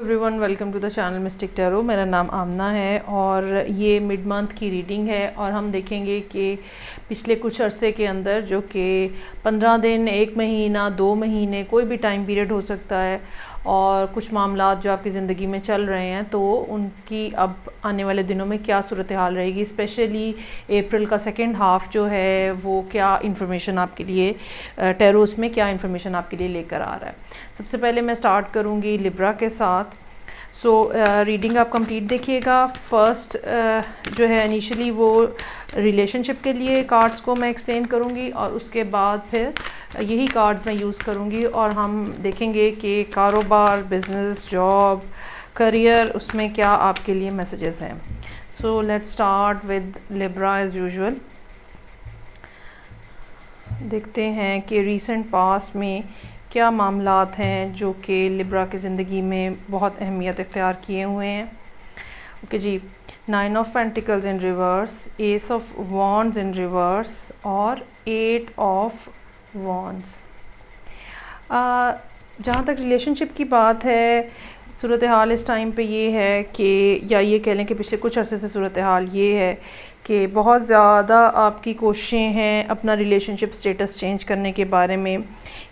Everyone welcome to the channel Mystic Tarot. मेरा नाम आमना है और ये मिड मंथ की रीडिंग है और हम देखेंगे कि पिछले कुछ अरसे के अंदर जो कि 15 दिन, 1 महीना, 2 महीने, कोई भी टाइम पीरियड हो सकता है और कुछ मामला जो आपकी ज़िंदगी में चल रहे हैं तो उनकी अब आने वाले दिनों में क्या सूरत हाल रहेगी। स्पेशली अप्रैल का सेकेंड हाफ जो है वो क्या इन्फॉर्मेशन आपके लिए टैरोस में क्या इन्फॉर्मेशन आपके लिए लेकर आ रहा है। सबसे पहले मैं स्टार्ट करूँगी लिब्रा के साथ। रीडिंग आप कंप्लीट देखिएगा। फर्स्ट जो है इनिशियली वो रिलेशनशिप के लिए कार्ड्स को मैं एक्सप्लेन करूँगी और उसके बाद फिर यही कार्ड्स मैं यूज़ करूँगी और हम देखेंगे कि कारोबार, बिजनेस, जॉब, करियर, उसमें क्या आपके लिए मैसेजेस हैं। So let's start with Libra as usual. देखते हैं कि रीसेंट पास्ट में क्या मामलात हैं जो कि लिब्रा की ज़िंदगी में बहुत अहमियत इख्तियार किए हुए हैं। ओके जी, 9 of pentacles in reverse, ace of wands in reverse और 8 ऑफ वॉन्ड्स। जहाँ तक रिलेशनशिप की बात है, सूरत हाल इस टाइम पे ये है कि या ये कह लें कि पिछले कुछ अरसे से सूरत हाल ये है कि बहुत ज़्यादा आपकी कोशिशें हैं अपना रिलेशनशिप स्टेटस चेंज करने के बारे में।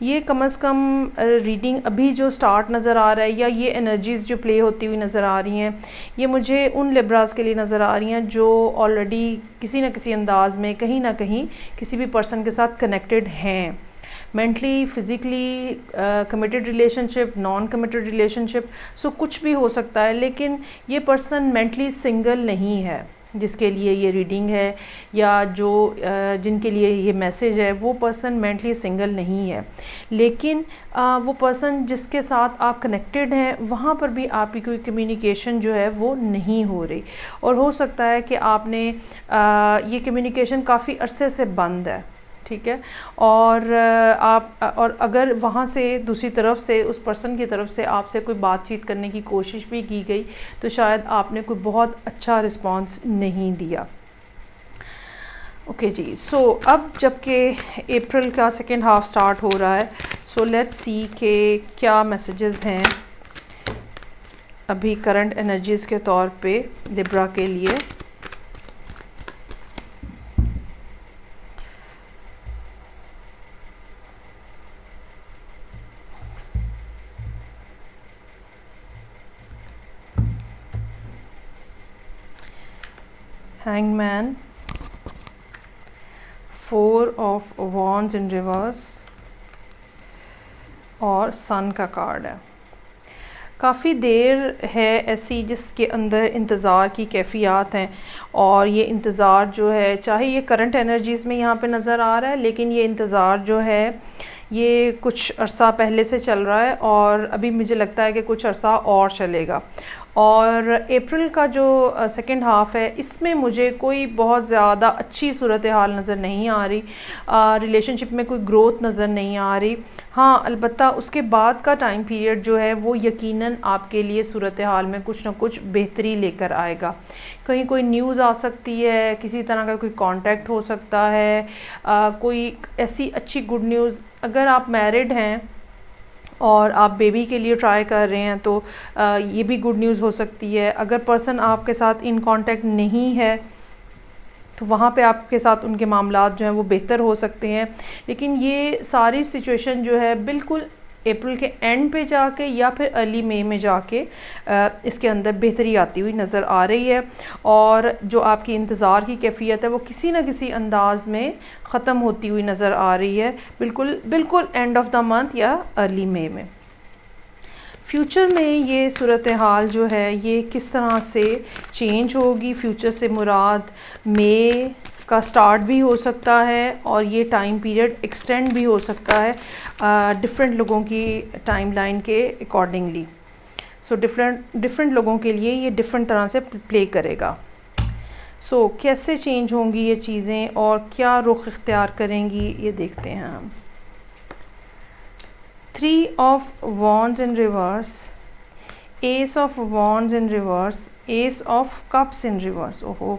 ये कम से कम रीडिंग अभी जो स्टार्ट नज़र आ रहा है या ये एनर्जीज़ जो प्ले होती हुई नज़र आ रही हैं, ये मुझे उन लिब्रास के लिए नज़र आ रही हैं जो ऑलरेडी किसी न किसी अंदाज़ में कहीं ना कहीं किसी भी पर्सन के साथ कनेक्टेड हैं। Mentally, physically, committed relationship, non committed relationship, so कुछ भी हो सकता है, लेकिन ये पर्सन मेंटली सिंगल नहीं है जिसके लिए ये रीडिंग है या जो जिनके लिए ये मैसेज है, वो पर्सन मेंटली सिंगल नहीं है। लेकिन वो पर्सन जिसके साथ आप कनेक्टेड हैं वहाँ पर भी आपकी कोई कम्युनिकेशन जो है वो नहीं हो रही और हो सकता है कि आपने ये कम्युनिकेशन काफ़ी अरसे से बंद है, ठीक है। और अगर वहाँ से दूसरी तरफ से उस पर्सन की तरफ से आपसे कोई बातचीत करने की कोशिश भी की गई तो शायद आपने कोई बहुत अच्छा रिस्पांस नहीं दिया। ओके जी, सो अब जबकि अप्रैल का सेकेंड हाफ स्टार्ट हो रहा है, सो लेट्स सी के क्या मैसेजेस हैं अभी करंट एनर्जीज़ के तौर पे लिब्रा के लिए। Hangman, 4 of wands in reverse और सन का कार्ड है। काफ़ी देर है ऐसी जिसके अंदर इंतज़ार की कैफियत हैं और ये इंतज़ार जो है, चाहे ये करंट एनर्जीज़ में यहाँ पे नज़र आ रहा है, लेकिन ये इंतज़ार जो है ये कुछ अरसा पहले से चल रहा है और अभी मुझे लगता है कि कुछ अरसा और चलेगा। और अप्रैल का जो सेकेंड हाफ़ है इसमें मुझे कोई बहुत ज़्यादा अच्छी सूरत हाल नज़र नहीं आ रही, रिलेशनशिप में कोई ग्रोथ नज़र नहीं आ रही। हाँ, अलबत्ता उसके बाद का टाइम पीरियड जो है वो यकीनन आपके लिए सूरत हाल में कुछ ना कुछ बेहतरी लेकर आएगा। कहीं कोई न्यूज़ आ सकती है, किसी तरह का कोई कांटेक्ट हो सकता है, कोई ऐसी अच्छी गुड न्यूज़। अगर आप मैरिड हैं और आप बेबी के लिए ट्राई कर रहे हैं तो ये भी गुड न्यूज़ हो सकती है। अगर पर्सन आपके साथ इन कांटेक्ट नहीं है तो वहाँ पे आपके साथ उनके मामलात जो हैं वो बेहतर हो सकते हैं। लेकिन ये सारी सिचुएशन जो है बिल्कुल अप्रैल के एंड पे जाके या फिर अर्ली मई में जाके इसके अंदर बेहतरी आती हुई नज़र आ रही है और जो आपकी इंतज़ार की कैफियत है वो किसी न किसी अंदाज़ में ख़त्म होती हुई नज़र आ रही है, बिल्कुल एंड ऑफ द मंथ या अर्ली मई में। फ्यूचर में ये सूरत हाल जो है ये किस तरह से चेंज होगी, फ्यूचर से मुराद मई का स्टार्ट भी हो सकता है और ये टाइम पीरियड एक्सटेंड भी हो सकता है डिफरेंट लोगों की टाइमलाइन के अकॉर्डिंगली। सो डिफरेंट लोगों के लिए ये डिफरेंट तरह से प्ले करेगा। सो कैसे चेंज होंगी ये चीज़ें और क्या रुख इख्तियार करेंगी ये देखते हैं हम। 3 of wands in reverse, ace of wands in reverse, ace of cups in reverse. ओहो,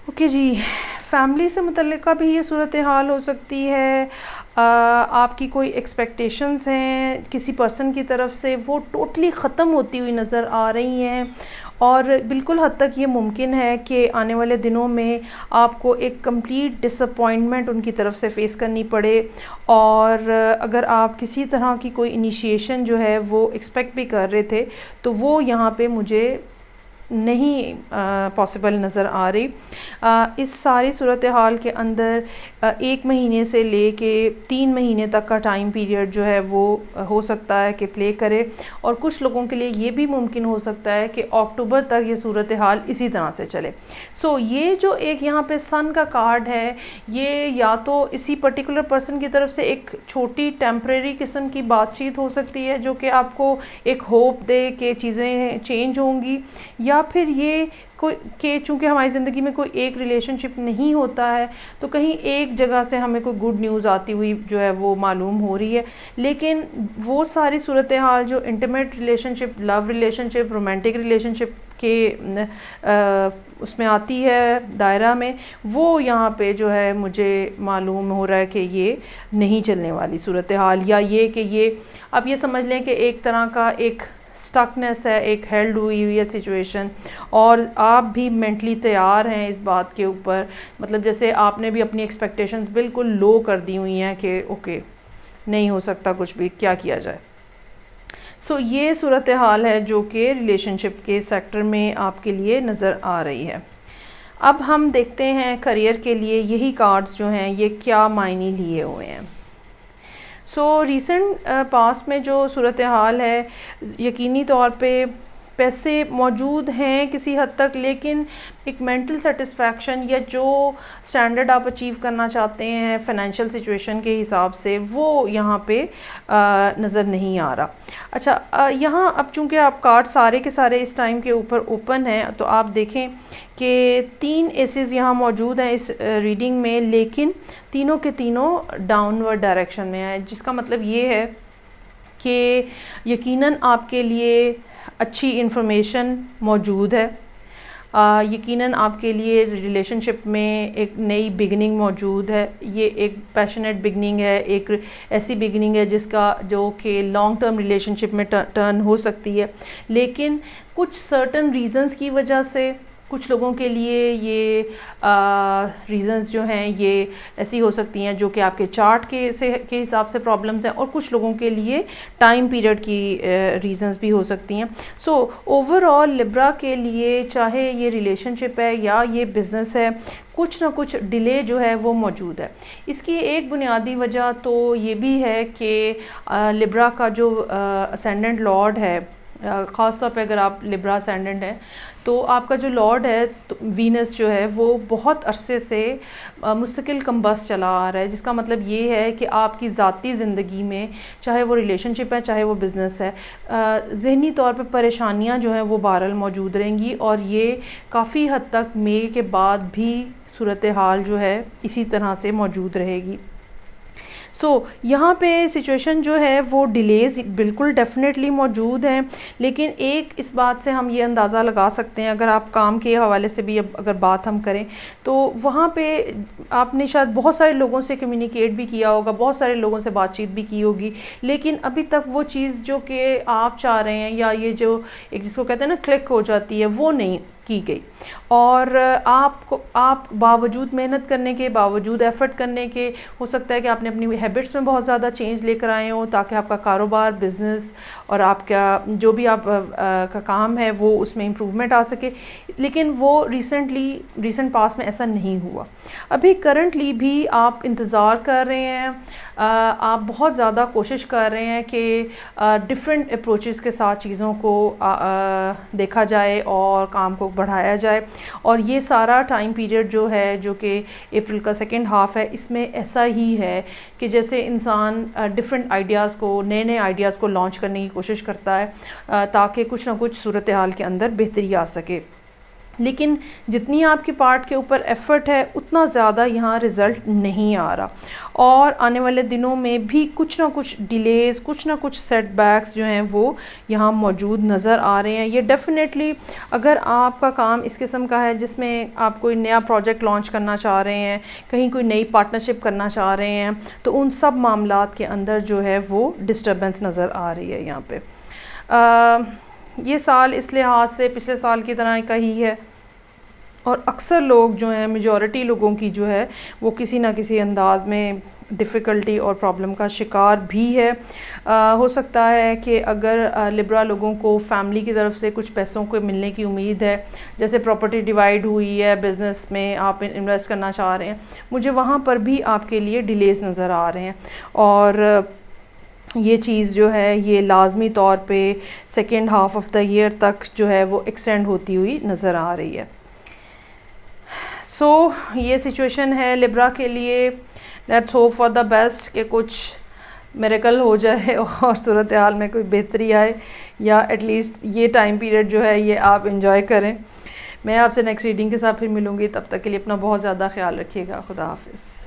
ओके जी, फैमिली से मुतल्लिका भी ये सूरत हाल हो सकती है। आपकी कोई एक्सपेक्टेशंस हैं किसी पर्सन की तरफ से, वो टोटली ख़त्म होती हुई नज़र आ रही हैं। और बिल्कुल हद तक ये मुमकिन है कि आने वाले दिनों में आपको एक कंप्लीट डिसअपॉइंटमेंट उनकी तरफ से फ़ेस करनी पड़े। और अगर आप किसी तरह की कोई इनिशिएशन जो है वो एक्सपेक्ट भी कर रहे थे, तो वो यहाँ पे मुझे नहीं पॉसिबल नज़र आ रही। इस सारी सूरत हाल के अंदर 1 महीने से लेके 3 महीने तक का टाइम पीरियड जो है वो हो सकता है कि प्ले करे, और कुछ लोगों के लिए ये भी मुमकिन हो सकता है कि अक्टूबर तक ये सूरत हाल इसी तरह से चले। सो ये जो एक यहाँ पे सन का कार्ड है, ये या तो इसी पर्टिकुलर पर्सन की तरफ से एक छोटी टेम्परेरी किस्म की बातचीत हो सकती है जो कि आपको एक होप दे कि चीज़ें चेंज होंगी, या फिर ये कोई कि चूँकि हमारी ज़िंदगी में कोई एक रिलेशनशिप नहीं होता है, तो कहीं एक जगह से हमें कोई गुड न्यूज़ आती हुई जो है वो मालूम हो रही है। लेकिन वो सारी सूरत हाल जो intimate relationship, love relationship, romantic relationship के उसमें आती है दायरा में, वो यहाँ पे जो है मुझे मालूम हो रहा है कि ये नहीं चलने वाली सूरत हाल, या ये कि ये अब ये समझ लें कि एक तरह का एक स्टकनेस है, एक हेल्ड हुई हुई है सिचुएशन, और आप भी मेंटली तैयार हैं इस बात के ऊपर। मतलब जैसे आपने भी अपनी एक्सपेक्टेशंस बिल्कुल लो कर दी हुई हैं कि ओके नहीं हो सकता कुछ भी, क्या किया जाए। सो ये सूरत हाल है जो कि रिलेशनशिप के सेक्टर में आपके लिए नज़र आ रही है। अब हम देखते हैं करियर के लिए यही कार्ड्स जो हैं ये क्या मायने लिए हुए हैं। सो रिसेंट पास्ट में जो सूरत हाल है, यकीनी तौर पे पैसे मौजूद हैं किसी हद तक, लेकिन एक मेंटल सेटिस्फैक्शन या जो स्टैंडर्ड आप अचीव करना चाहते हैं फाइनेंशियल सिचुएशन के हिसाब से, वो यहाँ पे नज़र नहीं आ रहा। अच्छा, यहाँ अब चूँकि आप कार्ड सारे के सारे इस टाइम के ऊपर ओपन हैं, तो आप देखें कि 3 एसेस यहाँ मौजूद हैं इस रीडिंग में, लेकिन तीनों के तीनों डाउनवर्ड डायरेक्शन में हैं, जिसका मतलब ये है कि यकीनन आपके लिए अच्छी इन्फॉर्मेशन मौजूद है, यकीनन आपके लिए रिलेशनशिप में एक नई बिगनिंग मौजूद है। ये एक पैशनेट बिगनिंग है, एक ऐसी बिगनिंग है जिसका जो कि लॉन्ग टर्म रिलेशनशिप में टर्न हो सकती है, लेकिन कुछ सर्टन रीज़न्स की वजह से कुछ लोगों के लिए ये रीज़न्स जो हैं ये ऐसी हो सकती हैं जो कि आपके चार्ट के हिसाब से प्रॉब्लम्स हैं, और कुछ लोगों के लिए टाइम पीरियड की रीज़न्स भी हो सकती हैं। सो ओवरऑल लिब्रा के लिए चाहे ये रिलेशनशिप है या ये बिज़नेस है, कुछ ना कुछ डिले जो है वो मौजूद है। इसकी एक बुनियादी वजह तो ये भी है कि लिब्रा का जो असेंडेंट लॉर्ड है, ख़ास तौर पे अगर आप लिब्रा असेंडेंट हैं, तो आपका जो लॉर्ड है तो वीनस जो है वो बहुत अरसे से मुस्तकिल कम्बस चला आ रहा है, जिसका मतलब ये है कि आपकी ज़ाती ज़िंदगी में, चाहे वो रिलेशनशिप है चाहे वो बिज़नेस है, ज़हनी तौर पे परेशानियां जो हैं वो बहरहाल मौजूद रहेंगी, और ये काफ़ी हद तक मई के बाद भी सूरत हाल जो है इसी तरह से मौजूद रहेगी। सो यहाँ पे सिचुएशन जो है वो डिलेज़ बिल्कुल डेफिनेटली मौजूद हैं, लेकिन एक इस बात से हम ये अंदाज़ा लगा सकते हैं, अगर आप काम के हवाले से भी अब अगर बात हम करें, तो वहाँ पे आपने शायद बहुत सारे लोगों से कम्युनिकेट भी किया होगा, बहुत सारे लोगों से बातचीत भी की होगी, लेकिन अभी तक वो चीज़ जो कि आप चाह रहे हैं, या ये जो एक जिसको कहते हैं ना क्लिक हो जाती है, वो नहीं की गई। और आप बावजूद मेहनत करने के, बावजूद एफ़र्ट करने के, हो सकता है कि आपने अपनी हैबिट्स में बहुत ज़्यादा चेंज लेकर आए हो ताकि आपका कारोबार, बिज़नेस और आपका जो भी आप का काम है वो उसमें इम्प्रूवमेंट आ सके, लेकिन वो रिसेंट पास में ऐसा नहीं हुआ। अभी करंटली भी आप इंतज़ार कर रहे हैं, आप बहुत ज़्यादा कोशिश कर रहे हैं कि डिफरेंट अप्रोचेस के साथ चीज़ों को देखा जाए और काम को बढ़ाया जाए, और ये सारा टाइम पीरियड जो है, जो कि अप्रैल का सेकेंड हाफ़ है, इसमें ऐसा ही है कि जैसे इंसान डिफरेंट आइडियाज़ को, नए नए आइडियाज़ को लॉन्च करने की कोशिश करता है ताकि कुछ ना कुछ सूरत हाल के अंदर बेहतरी आ सके। लेकिन जितनी आपके पार्ट के ऊपर एफ़र्ट है उतना ज़्यादा यहाँ रिज़ल्ट नहीं आ रहा, और आने वाले दिनों में भी कुछ ना कुछ डिलेज़, कुछ ना कुछ सेटबैक्स जो हैं वो यहाँ मौजूद नज़र आ रहे हैं। ये डेफ़िनेटली अगर आपका काम इस किस्म का है जिसमें आप कोई नया प्रोजेक्ट लॉन्च करना चाह रहे हैं, कहीं कोई नई पार्टनरशिप करना चाह रहे हैं, तो उन सब मामलात के अंदर जो है वो डिस्टर्बेंस नज़र आ रही है यहाँ पे। ये साल इस लिहाज से पिछले साल की तरह का ही है, और अक्सर लोग जो हैं, मेजॉरिटी लोगों की जो है वो किसी ना किसी अंदाज में डिफ़िकल्टी और प्रॉब्लम का शिकार भी है। हो सकता है कि अगर लिब्रा लोगों को फैमिली की तरफ से कुछ पैसों को मिलने की उम्मीद है, जैसे प्रॉपर्टी डिवाइड हुई है, बिज़नेस में आप इन्वेस्ट करना चाह रहे हैं, मुझे वहाँ पर भी आपके लिए डिलेज़ नज़र आ रहे हैं, और ये चीज़ जो है ये लाजमी तौर पे second half of the year तक जो है वो एक्सटेंड होती हुई नज़र आ रही है। ये सिचुएशन है लिब्रा के लिए। Let's hope for the best कि कुछ मिरेकल हो जाए और सूरत हाल में कोई बेहतरी आए, या एटलीस्ट ये टाइम पीरियड जो है ये आप इंजॉय करें। मैं आपसे नेक्स्ट रीडिंग के साथ फिर मिलूँगी, तब तक के लिए अपना बहुत ज़्यादा ख्याल रखिएगा। खुदा हाफिज़।